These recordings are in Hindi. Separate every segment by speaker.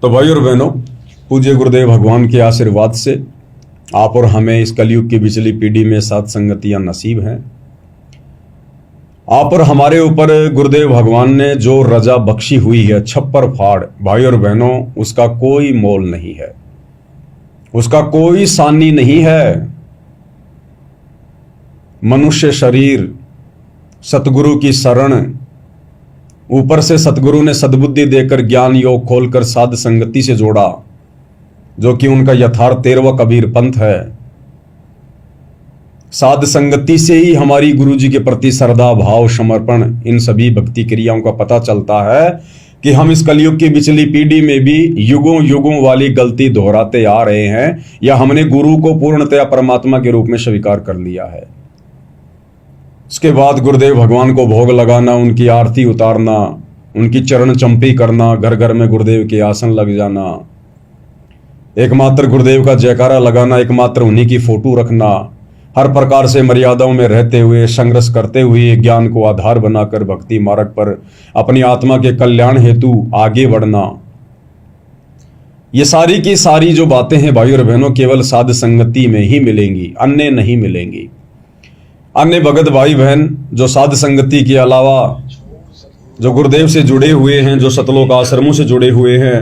Speaker 1: तो भाई और बहनों, पूज्य गुरुदेव भगवान के आशीर्वाद से आप और हमें इस कलयुग की पिछली पीढ़ी में सात संगतियां नसीब हैं। आप और हमारे ऊपर गुरुदेव भगवान ने जो रजा बख्शी हुई है, छप्पर फाड़, भाई और बहनों, उसका कोई मोल नहीं है, उसका कोई सानी नहीं है। मनुष्य शरीर, सतगुरु की शरण, ऊपर से सतगुरु ने सद्बुद्धि देकर ज्ञान योग खोलकर साध संगति से जोड़ा, जो कि उनका यथार्थ 13वां कबीर पंथ है। साध संगति से ही हमारी गुरु जी के प्रति श्रद्धा भाव, समर्पण, इन सभी भक्ति क्रियाओं का पता चलता है कि हम इस कलयुग की पिछली पीढ़ी में भी युगों युगों वाली गलती दोहराते आ रहे हैं, या हमने गुरु को पूर्णतया परमात्मा के रूप में स्वीकार कर लिया है। इसके बाद गुरुदेव भगवान को भोग लगाना, उनकी आरती उतारना, उनकी चरण चंपी करना, घर घर में गुरुदेव के आसन लग जाना, एकमात्र गुरुदेव का जयकारा लगाना, एकमात्र उन्हीं की फोटो रखना, हर प्रकार से मर्यादाओं में रहते हुए, संघर्ष करते हुए, ज्ञान को आधार बनाकर भक्ति मार्ग पर अपनी आत्मा के कल्याण हेतु आगे बढ़ना, ये सारी की सारी जो बातें हैं भाई और बहनों, केवल साध संगति में ही मिलेंगी, अन्य नहीं मिलेंगी। अन्य भगत भाई बहन जो साध संगति के अलावा जो गुरुदेव से जुड़े हुए हैं, जो सतलोक आश्रमों से जुड़े हुए हैं,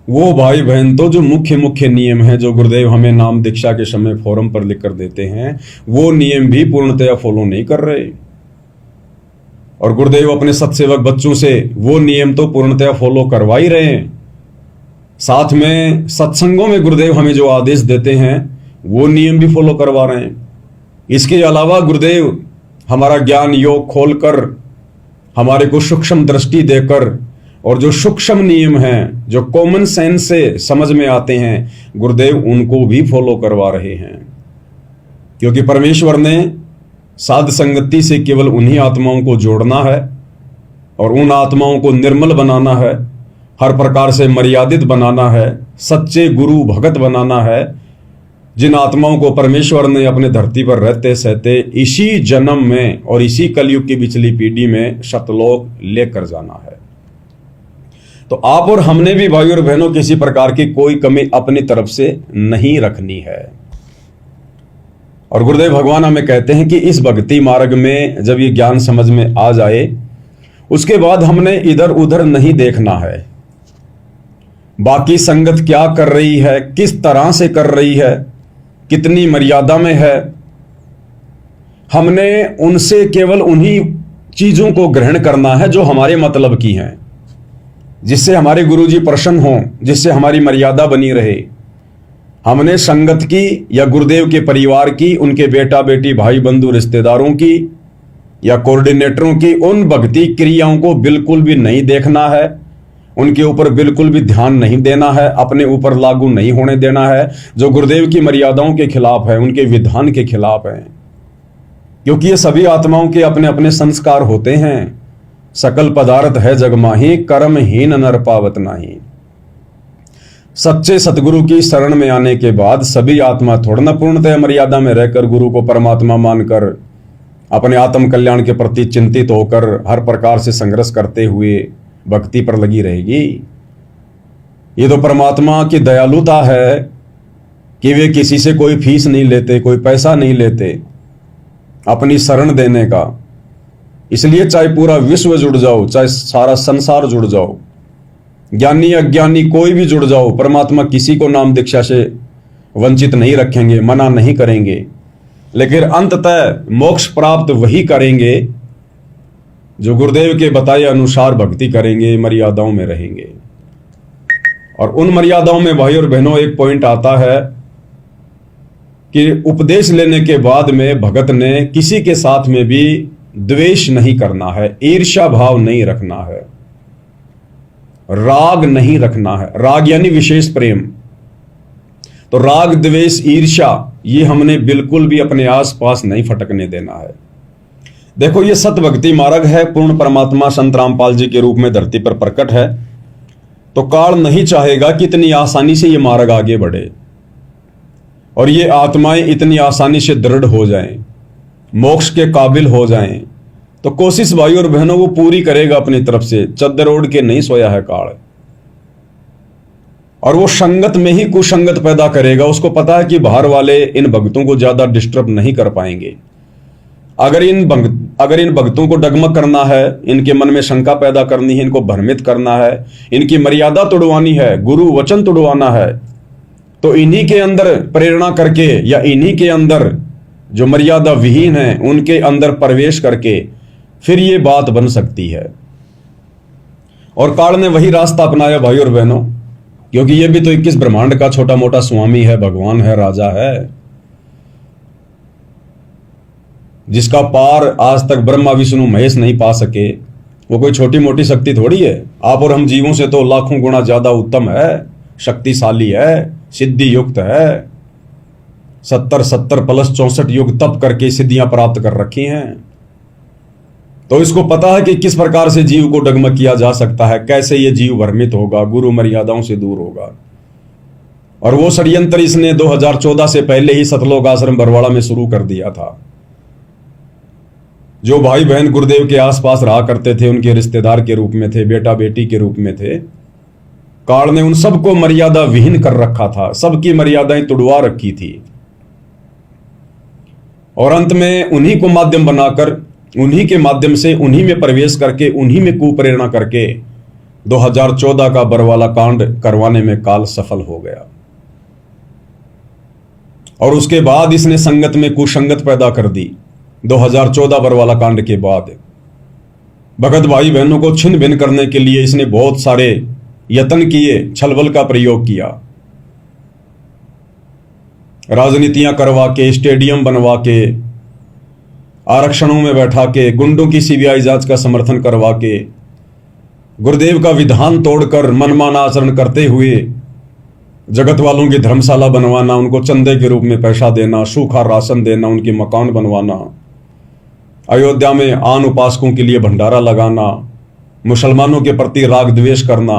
Speaker 1: वो भाई बहन तो जो मुख्य नियम है जो गुरुदेव हमें नाम दीक्षा के समय फोरम पर लिख कर देते हैं, वो नियम भी पूर्णतया फॉलो नहीं कर रहे। और गुरुदेव अपने सत्सेवक बच्चों से वो नियम तो पूर्णतया फॉलो करवा ही रहे हैं। साथ में सत्संगों में गुरुदेव हमें जो आदेश देते हैं वो नियम भी फॉलो करवा रहे हैं। इसके अलावा गुरुदेव हमारा ज्ञान योग खोलकर, हमारे को सूक्ष्म दृष्टि देकर, और जो सूक्ष्म नियम हैं, जो कॉमन सेंस से समझ में आते हैं, गुरुदेव उनको भी फॉलो करवा रहे हैं। क्योंकि परमेश्वर ने साध संगति से केवल उन्हीं आत्माओं को जोड़ना है और उन आत्माओं को निर्मल बनाना है, हर प्रकार से मर्यादित बनाना है, सच्चे गुरु भगत बनाना है, जिन आत्माओं को परमेश्वर ने अपने धरती पर रहते सहते इसी जन्म में और इसी कलयुग की पिछली पीढ़ी में सतलोक लेकर जाना है। तो आप और हमने भी भाई और बहनों किसी प्रकार की कोई कमी अपनी तरफ से नहीं रखनी है। और गुरुदेव भगवान हमें कहते हैं कि इस भक्ति मार्ग में जब ये ज्ञान समझ में आ जाए, उसके बाद हमने इधर उधर नहीं देखना है। बाकी संगत क्या कर रही है, किस तरह से कर रही है, कितनी मर्यादा में है, हमने उनसे केवल उन्हीं चीजों को ग्रहण करना है जो हमारे मतलब की हैं, जिससे हमारे गुरुजी प्रसन्न हों, जिससे हमारी मर्यादा बनी रहे। हमने संगत की या गुरुदेव के परिवार की, उनके बेटा बेटी, भाई बंधु, रिश्तेदारों की या कोऑर्डिनेटरों की उन भक्ति क्रियाओं को बिल्कुल भी नहीं देखना है, उनके ऊपर बिल्कुल भी ध्यान नहीं देना है, अपने ऊपर लागू नहीं होने देना है, जो गुरुदेव की मर्यादाओं के खिलाफ है, उनके विधान के खिलाफ है। क्योंकि ये सभी आत्माओं के अपने अपने संस्कार होते हैं। सकल पदार्थ है जग माही, कर्महीन नर पावत नाही। सच्चे सतगुरु की शरण में आने के बाद सभी आत्मा थोड़ा न पूर्णतः मर्यादा में रहकर गुरु को परमात्मा मानकर अपने आत्म कल्याण के प्रति चिंतित होकर हर प्रकार से संघर्ष करते हुए भक्ति पर लगी रहेगी। ये तो परमात्मा की दयालुता है कि वे किसी से कोई फीस नहीं लेते, कोई पैसा नहीं लेते अपनी शरण देने का। इसलिए चाहे पूरा विश्व जुड़ जाओ, चाहे सारा संसार जुड़ जाओ, ज्ञानी अज्ञानी कोई भी जुड़ जाओ, परमात्मा किसी को नाम दीक्षा से वंचित नहीं रखेंगे, मना नहीं करेंगे। लेकिन अंततः मोक्ष प्राप्त वही करेंगे जो गुरुदेव के बताए अनुसार भक्ति करेंगे, मर्यादाओं में रहेंगे। और उन मर्यादाओं में भाई और बहनों एक पॉइंट आता है कि उपदेश लेने के बाद में भगत ने किसी के साथ में भी द्वेष नहीं करना है, ईर्ष्या भाव नहीं रखना है, राग नहीं रखना है। राग यानी विशेष प्रेम। तो राग, द्वेष, ईर्ष्या ये हमने बिल्कुल भी अपने आसपास नहीं फटकने देना है। देखो, ये सत भक्ति मार्ग है, पूर्ण परमात्मा संत रामपाल जी के रूप में धरती पर प्रकट है। तो काल नहीं चाहेगा कि इतनी आसानी से ये मार्ग आगे बढ़े और ये आत्माएं इतनी आसानी से दृढ़ हो जाएं, मोक्ष के काबिल हो जाएं। तो कोशिश भाई और बहनों वो पूरी करेगा अपनी तरफ से। चद्दर ओढ़ के नहीं सोया है काल। और वो संगत में ही कुसंगत पैदा करेगा। उसको पता है कि बाहर वाले इन भक्तों को ज्यादा डिस्टर्ब नहीं कर पाएंगे। अगर इन भक्तों को डगमग करना है, इनके मन में शंका पैदा करनी है, इनको भ्रमित करना है, इनकी मर्यादा तोड़वानी है, गुरु वचन तोड़वाना है, तो इन्हीं के अंदर प्रेरणा करके या इन्हीं के अंदर जो मर्यादा विहीन है उनके अंदर प्रवेश करके फिर ये बात बन सकती है। और काल ने वही रास्ता अपनाया भाई और बहनों, क्योंकि ये भी तो 21 ब्रह्मांड का छोटा मोटा स्वामी है, भगवान है, राजा है, जिसका पार आज तक ब्रह्मा विष्णु महेश नहीं पा सके। वो कोई छोटी मोटी शक्ति थोड़ी है। आप और हम जीवों से तो लाखों गुना ज्यादा उत्तम है, शक्तिशाली है, सिद्धि युक्त है। 70 प्लस 64 युग तप करके सिद्धियां प्राप्त कर रखी हैं। तो इसको पता है कि किस प्रकार से जीव को डगमग किया जा सकता है, कैसे ये जीव भ्रमित होगा, गुरु मर्यादाओं से दूर होगा। और वो षड्यंत्र इसने 2014 से पहले ही सतलोक आश्रम बरवाड़ा में शुरू कर दिया था। जो भाई बहन गुरुदेव के आसपास रहा करते थे, उनके रिश्तेदार के रूप में थे, बेटा बेटी के रूप में थे, काल ने उन सबको मर्यादा विहीन कर रखा था, सबकी मर्यादाएं तुड़वा रखी थी। और अंत में उन्हीं को माध्यम बनाकर, उन्हीं के माध्यम से, उन्हीं में प्रवेश करके, उन्हीं में कुप्रेरणा करके 2014 का बरवाला कांड करवाने में काल सफल हो गया। और उसके बाद इसने संगत में कुसंगत पैदा कर दी। 2014 बरवाला कांड के बाद भगत भाई बहनों को छिन्न भिन्न करने के लिए इसने बहुत सारे यत्न किए, छलबल का प्रयोग किया, राजनीतियां करवा के, स्टेडियम बनवा के, आरक्षणों में बैठा के, गुंडों की सीबीआई जांच का समर्थन करवा के, गुरुदेव का विधान तोड़कर मनमाना आचरण करते हुए जगत वालों की धर्मशाला बनवाना, उनको चंदे के रूप में पैसा देना, सूखा राशन देना, उनके मकान बनवाना, अयोध्या में आन उपासकों के लिए भंडारा लगाना, मुसलमानों के प्रति राग द्वेष करना,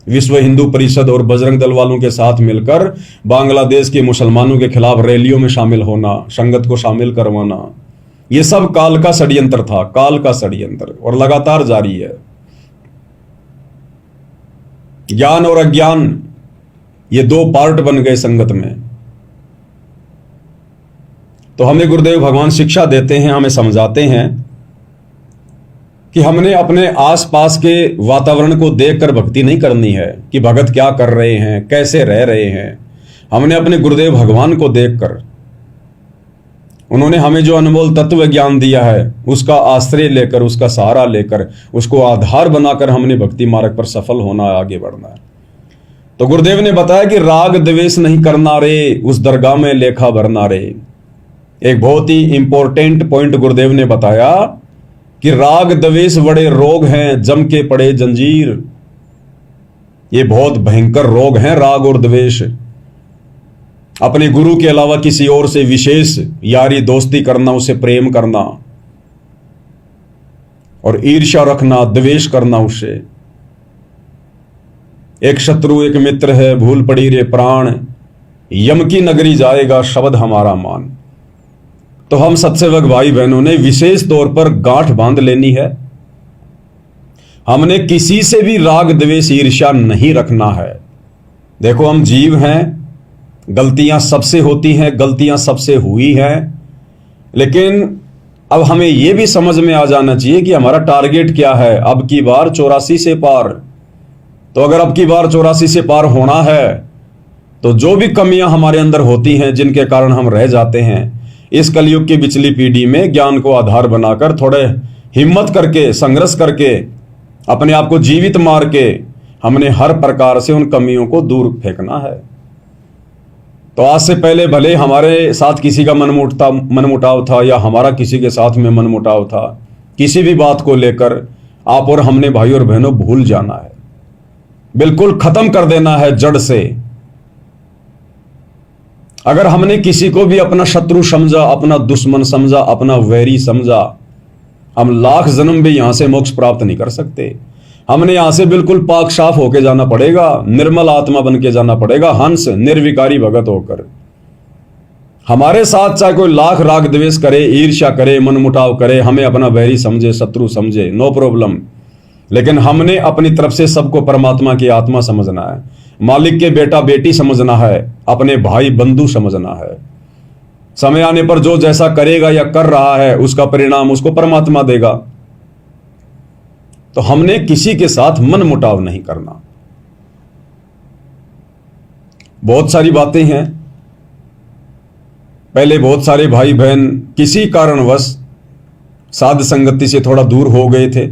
Speaker 1: विश्व हिंदू परिषद और बजरंग दल वालों के साथ मिलकर बांग्लादेश के मुसलमानों के खिलाफ रैलियों में शामिल होना, संगत को शामिल करवाना, ये सब काल का षड्यंत्र था, काल का षड्यंत्र, और लगातार जारी है। ज्ञान और अज्ञान ये दो पार्ट बन गए संगत में। तो हमें गुरुदेव भगवान शिक्षा देते हैं, हमें समझाते हैं कि हमने अपने आसपास के वातावरण को देखकर भक्ति नहीं करनी है कि भगत क्या कर रहे हैं, कैसे रह रहे हैं। हमने अपने गुरुदेव भगवान को देखकर, उन्होंने हमें जो अनमोल तत्व ज्ञान दिया है उसका आश्रय लेकर, उसका सहारा लेकर, उसको आधार बनाकर हमने भक्ति मार्ग पर सफल होना, आगे बढ़ना है। तो गुरुदेव ने बताया कि राग द्वेष नहीं करना रे, उस दरगाह में लेखा भरना रे। एक बहुत ही इंपॉर्टेंट पॉइंट गुरुदेव ने बताया कि राग द्वेष बड़े रोग हैं, जम के पड़े जंजीर। ये बहुत भयंकर रोग हैं राग और द्वेष। अपने गुरु के अलावा किसी और से विशेष यारी दोस्ती करना, उसे प्रेम करना और ईर्ष्या रखना, द्वेष करना उससे। एक शत्रु एक मित्र है, भूल पड़ी रे प्राण, यम की नगरी जाएगा शब्द हमारा मान। तो हम सत्सेवक भाई बहनों ने विशेष तौर पर गांठ बांध लेनी है। हमने किसी से भी राग द्वेष ईर्ष्या नहीं रखना है। देखो हम जीव हैं, गलतियां सबसे होती हैं, गलतियां सबसे हुई हैं, लेकिन अब हमें यह भी समझ में आ जाना चाहिए कि हमारा टारगेट क्या है। अब की बार 84 से पार। तो अगर अब की बार 84 से पार होना है तो जो भी कमियां हमारे अंदर होती हैं, जिनके कारण हम रह जाते हैं, इस कलयुग की पिछली पीढ़ी में ज्ञान को आधार बनाकर, थोड़े हिम्मत करके, संघर्ष करके, अपने आप को जीवित मार के, हमने हर प्रकार से उन कमियों को दूर फेंकना है। तो आज से पहले भले हमारे साथ किसी का मनमुटाव था या हमारा किसी के साथ में मनमुटाव था, किसी भी बात को लेकर आप और हमने भाई और बहनों भूल जाना है, बिल्कुल खत्म कर देना है जड़ से। अगर हमने किसी को भी अपना शत्रु समझा, अपना दुश्मन समझा, अपना वैरी समझा, हम लाख जन्म भी यहां से मोक्ष प्राप्त नहीं कर सकते। हमने यहां से बिल्कुल पाक साफ होके जाना पड़ेगा, निर्मल आत्मा बन के जाना पड़ेगा, हंस निर्विकारी भगत होकर। हमारे साथ चाहे कोई लाख राग द्वेष करे, ईर्ष्या करे, मनमुटाव करे, हमें अपना वैरी समझे, शत्रु समझे, नो प्रॉब्लम, लेकिन हमने अपनी तरफ से सबको परमात्मा की आत्मा समझना है। मालिक के बेटा बेटी समझना है, अपने भाई बंधु समझना है। समय आने पर जो जैसा करेगा या कर रहा है उसका परिणाम उसको परमात्मा देगा। तो हमने किसी के साथ मन मुटाव नहीं करना। बहुत सारी बातें हैं। पहले बहुत सारे भाई बहन किसी कारणवश साध संगति से थोड़ा दूर हो गए थे,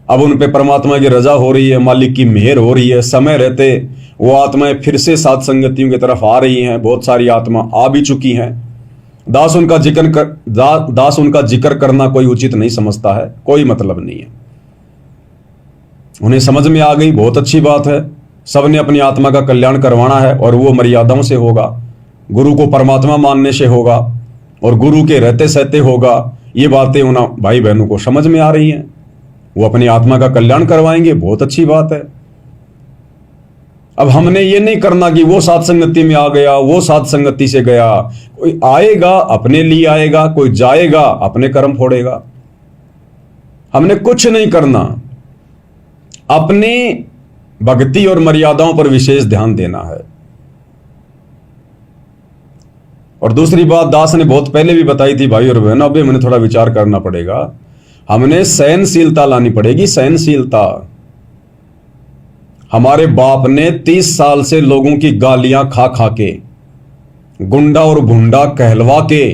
Speaker 1: अब उन पे परमात्मा की रजा हो रही है, मालिक की मेहर हो रही है। समय रहते वो आत्माएं फिर से साध संगतियों की तरफ आ रही हैं। बहुत सारी आत्मा आ भी चुकी हैं। दास उनका जिक्र करना कोई उचित नहीं समझता है, कोई मतलब नहीं है। उन्हें समझ में आ गई, बहुत अच्छी बात है। सबने अपनी आत्मा का कल्याण करवाना है और वो मर्यादाओं से होगा, गुरु को परमात्मा मानने से होगा और गुरु के रहते सहते होगा। ये बातें उन भाई बहनों को समझ में आ रही हैं। वो अपनी आत्मा का कल्याण करवाएंगे, बहुत अच्छी बात है। अब हमने ये नहीं करना कि वो साध संगति में आ गया, वो साध संगति से गया। कोई आएगा अपने लिए आएगा, कोई जाएगा अपने कर्म फोड़ेगा। हमने कुछ नहीं करना, अपनी भक्ति और मर्यादाओं पर विशेष ध्यान देना है। और दूसरी बात दास ने बहुत पहले भी बताई थी भाई और बहनों, अभी मैंने थोड़ा विचार करना पड़ेगा। हमने सहनशीलता लानी पड़ेगी, सहनशीलता। हमारे बाप ने 30 साल से लोगों की गालियां खा खा के, गुंडा और गुंडा कहलवा के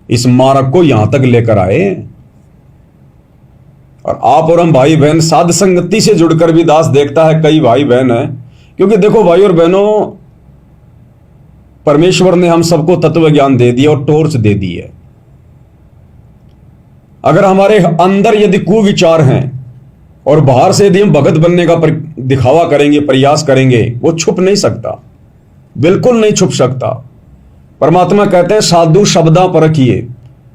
Speaker 1: इस मार्ग को यहां तक लेकर आए। और आप और हम भाई बहन साध संगति से जुड़कर भी दास देखता है कई भाई बहन है। क्योंकि देखो भाई और बहनों, परमेश्वर ने हम सबको तत्व ज्ञान दे दिया और टॉर्च दे दी है। अगर हमारे अंदर यदि कुविचार हैं और बाहर से यदि हम भगत बनने का दिखावा करेंगे, प्रयास करेंगे, वो छुप नहीं सकता, बिल्कुल नहीं छुप सकता। परमात्मा कहते हैं साधु शब्दा परखिए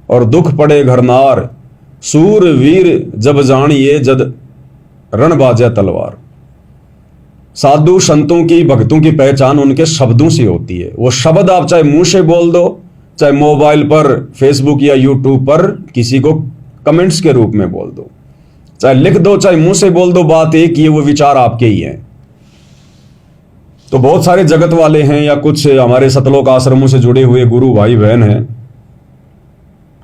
Speaker 1: और दुख पड़े घरनार, सूर वीर जब जानिए जद रण बाजे तलवार। साधु संतों की भक्तों की पहचान उनके शब्दों से होती है। वो शब्द आप चाहे मुंह से बोल दो, चाहे मोबाइल पर, फेसबुक या यूट्यूब पर किसी को कमेंट्स के रूप में बोल दो, चाहे लिख दो, चाहे मुंह से बोल दो, बात एक ही है, वो विचार आपके ही हैं। तो बहुत सारे जगत वाले हैं या कुछ हमारे सतलोक आश्रमों से जुड़े हुए गुरु भाई बहन हैं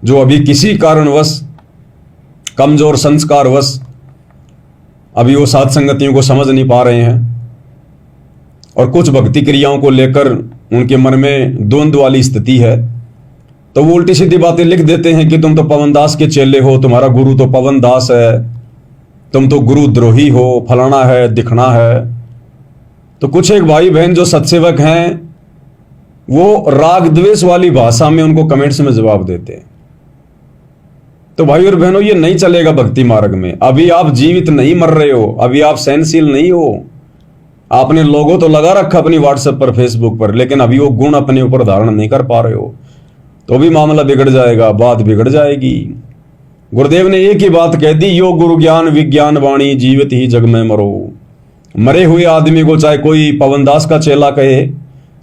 Speaker 1: जो अभी किसी कारणवश, कमजोर संस्कारवश अभी वो साध संगतियों को समझ नहीं पा रहे हैं और कुछ भक्ति क्रियाओं को लेकर उनके मन में द्वंद्व वाली स्थिति है। तो वो उल्टी सीधी बातें लिख देते हैं कि तुम तो पवन दास के चेले हो, तुम्हारा गुरु तो पवन दास है, तुम तो गुरु द्रोही हो, फलाना है, दिखना है। तो कुछ एक भाई बहन जो सत्सेवक हैं वो राग द्वेष वाली भाषा में उनको कमेंट्स में जवाब देते हैं। तो भाई और बहनों, ये नहीं चलेगा भक्ति मार्ग में। अभी आप जीवित नहीं मर रहे हो, अभी आप सहनशील नहीं हो। आपने लोगो तो लगा रखा अपनी व्हाट्सएप पर, फेसबुक पर, लेकिन अभी वो गुण अपने ऊपर धारण नहीं कर पा रहे हो, तो भी मामला बिगड़ जाएगा, बात बिगड़ जाएगी। गुरुदेव ने एक ही बात कह दी, यो गुरु ज्ञान विज्ञान वाणी, जीवित ही जग में मरो। मरे हुए आदमी को चाहे कोई पवनदास का चेला कहे,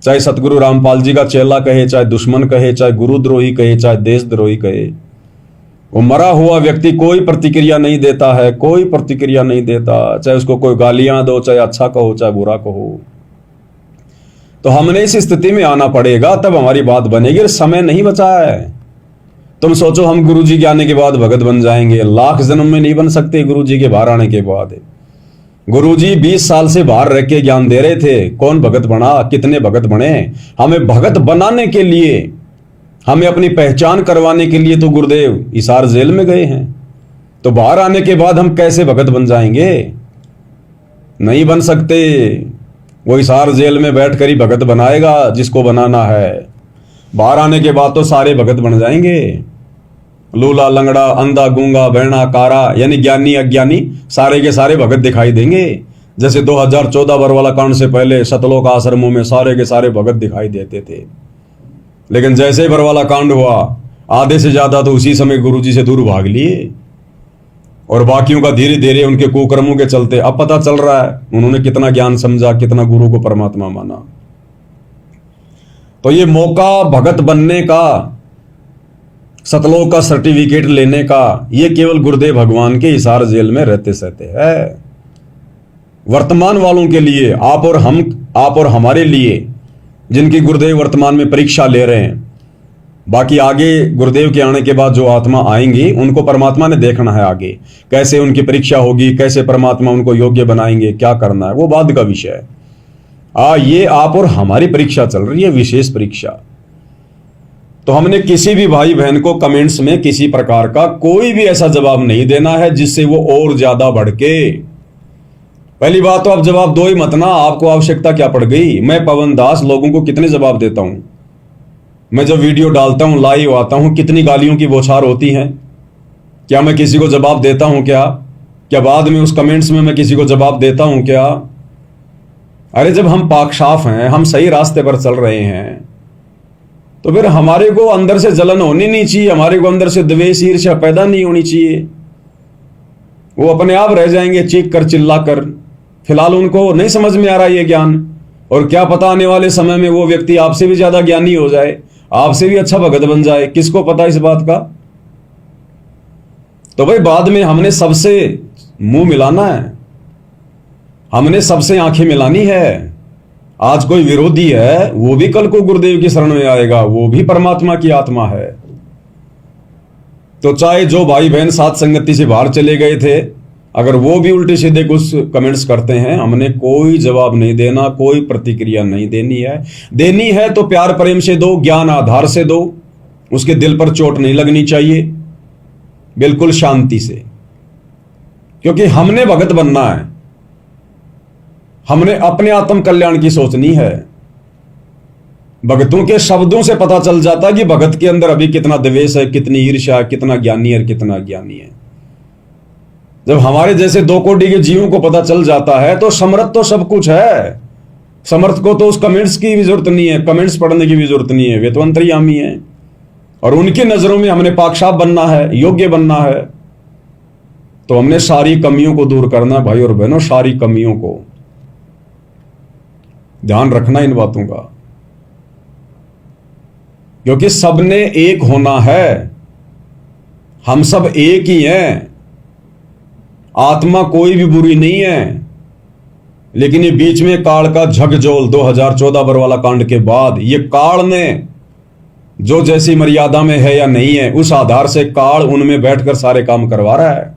Speaker 1: चाहे सतगुरु रामपाल जी का चेला कहे, चाहे दुश्मन कहे, चाहे गुरुद्रोही कहे, चाहे देशद्रोही कहे, वो मरा हुआ व्यक्ति कोई प्रतिक्रिया नहीं देता है, कोई प्रतिक्रिया नहीं देता। चाहे उसको कोई गालियां दो, चाहे अच्छा कहो, चाहे बुरा कहो। तो हमने इस स्थिति में आना पड़ेगा, तब हमारी बात बनेगी। समय नहीं बचा है। तुम सोचो हम गुरुजी के आने के बाद भगत बन जाएंगे, लाख जन्म में नहीं बन सकते। गुरुजी के बाहर आने के बाद, गुरुजी 20 साल से बाहर रह के ज्ञान दे रहे थे, कौन भगत बना, कितने भगत बने। हमें भगत बनाने के लिए, हमें अपनी पहचान करवाने के लिए तो गुरुदेव हिसार जेल में गए हैं। तो बाहर आने के बाद हम कैसे भगत बन जाएंगे? नहीं बन सकते। वो हिसार जेल में बैठकर ही भगत बनाएगा जिसको बनाना है। बाहर आने के बाद तो सारे भगत बन जाएंगे। लूला लंगड़ा, अंधा गूंगा, बहना कारा, यानी ज्ञानी अज्ञानी सारे के सारे भगत दिखाई देंगे। जैसे 2014 बरवाला कांड से पहले सतलोक आश्रमों में सारे के सारे भगत दिखाई देते थे, लेकिन जैसे ही बरवाला कांड हुआ, आधे से ज्यादा तो उसी समय गुरुजी से दूर भाग लिए और बाकियों का धीरे धीरे उनके कुकर्मों के चलते अब पता चल रहा है उन्होंने कितना ज्ञान समझा, कितना गुरु को परमात्मा माना। तो ये मौका भगत बनने का, सतलोक का सर्टिफिकेट लेने का, ये केवल गुरुदेव भगवान के हिसार जेल में रहते सहते है। वर्तमान वालों के लिए, आप और हमारे लिए, जिनकी गुरुदेव वर्तमान में परीक्षा ले रहे हैं। बाकी आगे गुरुदेव के आने के बाद जो आत्मा आएंगी उनको परमात्मा ने देखना है, आगे कैसे उनकी परीक्षा होगी, कैसे परमात्मा उनको योग्य बनाएंगे, क्या करना है, वो बाद का विषय है। ये आप और हमारी परीक्षा चल रही है, विशेष परीक्षा। तो हमने किसी भी भाई बहन को कमेंट्स में किसी प्रकार का कोई भी ऐसा जवाब नहीं देना है जिससे वो और ज्यादा भड़के। पहली बात तो आप जवाब दो ही मत ना, आपको आवश्यकता क्या पड़ गई। मैं पवन दास लोगों को कितने जवाब देता हूं, मैं जब वीडियो डालता हूं, लाइव आता हूं, कितनी गालियों की बौछार होती हैं। क्या मैं किसी को जवाब देता हूं? क्या बाद में उस कमेंट्स में मैं किसी को जवाब देता हूं क्या? अरे जब हम पाक साफ हैं, हम सही रास्ते पर चल रहे हैं, तो फिर हमारे को अंदर से जलन होनी नहीं चाहिए, हमारे को अंदर से द्वेष ईर्ष्या पैदा नहीं होनी चाहिए। वो अपने आप रह जाएंगे चीख कर चिल्ला कर। फिलहाल उनको नहीं समझ में आ रहा ये ज्ञान, और क्या पता आने वाले समय में वो व्यक्ति आपसे भी ज्यादा ज्ञानी हो जाए, आपसे भी अच्छा भगत बन जाए, किसको पता इस बात का। तो भाई बाद में हमने सबसे मुंह मिलाना है, हमने सबसे आंखें मिलानी है। आज कोई विरोधी है, वो भी कल को गुरुदेव की शरण में आएगा, वो भी परमात्मा की आत्मा है। तो चाहे जो भाई बहन साथ संगति से बाहर चले गए थे, अगर वो भी उल्टे सीधे कुछ कमेंट्स करते हैं, हमने कोई जवाब नहीं देना, कोई प्रतिक्रिया नहीं देनी है। देनी है तो प्यार प्रेम से दो, ज्ञान आधार से दो, उसके दिल पर चोट नहीं लगनी चाहिए, बिल्कुल शांति से। क्योंकि हमने भगत बनना है, हमने अपने आत्म कल्याण की सोचनी है। भगतों के शब्दों से पता चल जाता है कि भगत के अंदर अभी कितना द्वेष है, कितनी ईर्ष्या है, कितना ज्ञानी है, कितना ज्ञानी है। जब हमारे जैसे दो कोटि के जीवों को पता चल जाता है तो समर्थ तो सब कुछ है। समर्थ को तो उस कमेंट्स की भी जरूरत नहीं है, कमेंट्स पढ़ने की भी जरूरत नहीं है, वे तो अंतर्यामी है। और उनकी नजरों में हमने पाकसाफ बनना है, योग्य बनना है। तो हमने सारी कमियों को दूर करना है भाई और बहनों, सारी कमियों को ध्यान रखना इन बातों का, क्योंकि सबने एक होना है, हम सब एक ही हैं। आत्मा कोई भी बुरी नहीं है, लेकिन ये बीच में काल का झकझोल 2014 बरवाला कांड के बाद ये काल ने जो जैसी मर्यादा में है या नहीं है, उस आधार से काल उनमें बैठकर सारे काम करवा रहा है।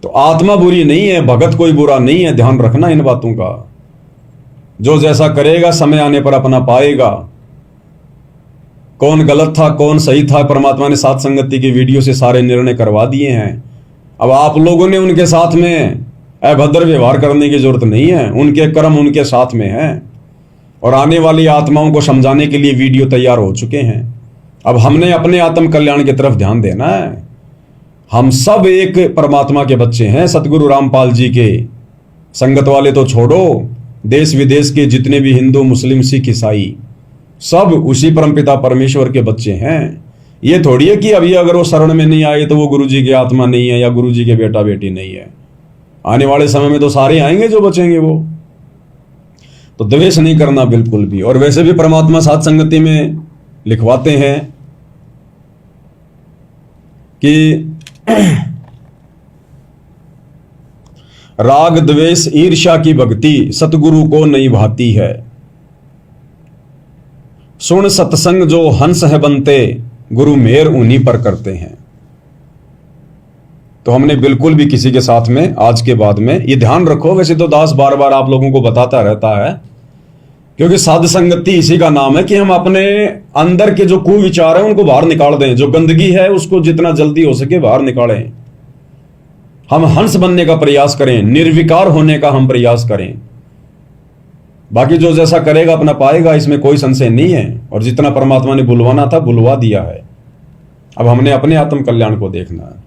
Speaker 1: तो आत्मा बुरी नहीं है, भगत कोई बुरा नहीं है, ध्यान रखना इन बातों का। जो जैसा करेगा समय आने पर अपना पाएगा। कौन गलत था कौन सही था, परमात्मा ने साथ संगति की वीडियो से सारे निर्णय करवा दिए हैं। अब आप लोगों ने उनके साथ में अभद्र व्यवहार करने की जरूरत नहीं है, उनके कर्म उनके साथ में हैं। और आने वाली आत्माओं को समझाने के लिए वीडियो तैयार हो चुके हैं। अब हमने अपने आत्म कल्याण की तरफ ध्यान देना है। हम सब एक परमात्मा के बच्चे हैं, सतगुरु रामपाल जी के। संगत वाले तो छोड़ो, देश विदेश के जितने भी हिंदू मुस्लिम सिख ईसाई सब उसी परमपिता परमेश्वर के बच्चे हैं। ये थोड़ी है कि अभी अगर वो शरण में नहीं आए तो वो गुरुजी की आत्मा नहीं है या गुरुजी के बेटा बेटी नहीं है। आने वाले समय में तो सारे आएंगे जो बचेंगे वो। तो द्वेष नहीं करना बिल्कुल भी। और वैसे भी परमात्मा साथ संगति में लिखवाते हैं कि राग द्वेष ईर्ष्या की भक्ति सतगुरु को नहीं भाती है। सुन सत्संग जो हंस है बनते, गुरु मेहर उन्हीं पर करते हैं। तो हमने बिल्कुल भी किसी के साथ में आज के बाद में ये ध्यान रखो। वैसे तो दास बार बार आप लोगों को बताता रहता है, क्योंकि साध संगति इसी का नाम है कि हम अपने अंदर के जो कुविचार है उनको बाहर निकाल दें, जो गंदगी है उसको जितना जल्दी हो सके बाहर निकालें। हम हंस बनने का प्रयास करें, निर्विकार होने का हम प्रयास करें। बाकी जो जैसा करेगा अपना पाएगा, इसमें कोई संशय नहीं है। और जितना परमात्मा ने बुलवाना था बुलवा दिया है। अब हमने अपने आत्म कल्याण को देखना है।